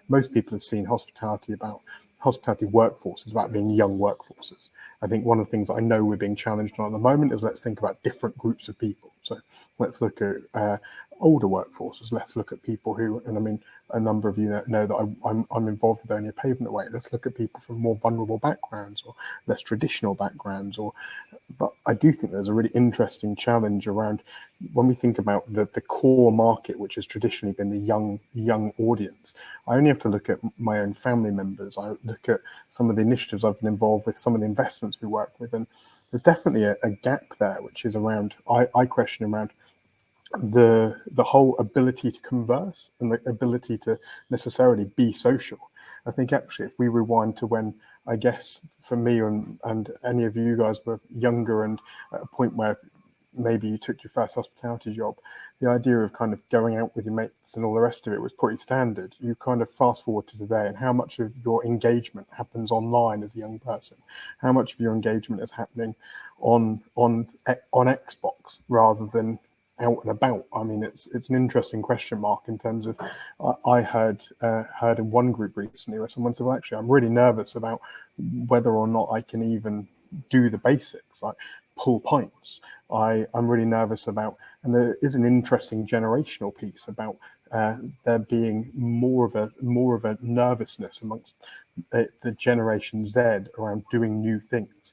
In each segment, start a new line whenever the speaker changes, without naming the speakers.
most people have seen hospitality workforces about being young workforces. I think one of the things I know we're being challenged on at the moment is let's think about different groups of people. So let's look at older workforces. Let's look at people who, and I mean, a number of you know that I'm involved with Only a Pavement Away. Let's look at people from more vulnerable backgrounds or less traditional backgrounds. But I do think there's a really interesting challenge around when we think about the core market, which has traditionally been the young audience. I only have to look at my own family members. I look at some of the initiatives I've been involved with, some of the investments we work with, and there's definitely a gap there, which is around, I question around the whole ability to converse and the ability to necessarily be social. I think actually if we rewind to when, I guess for me and any of you guys were younger and at a point where maybe you took your first hospitality job, the idea of kind of going out with your mates and all the rest of it was pretty standard. You kind of fast forward to today and how much of your engagement happens online as a young person, how much of your engagement is happening on Xbox rather than out and about. I mean, it's an interesting question mark in terms of, I heard in one group recently where someone said, well, actually, I'm really nervous about whether or not I can even do the basics, like pull pints. I'm really nervous about, and there is an interesting generational piece about there being more of a nervousness amongst the Generation Z around doing new things.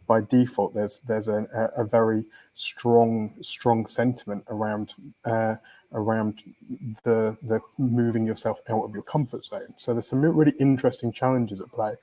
By default, there's a very strong sentiment around the moving yourself out of your comfort zone. So there's some really interesting challenges at play.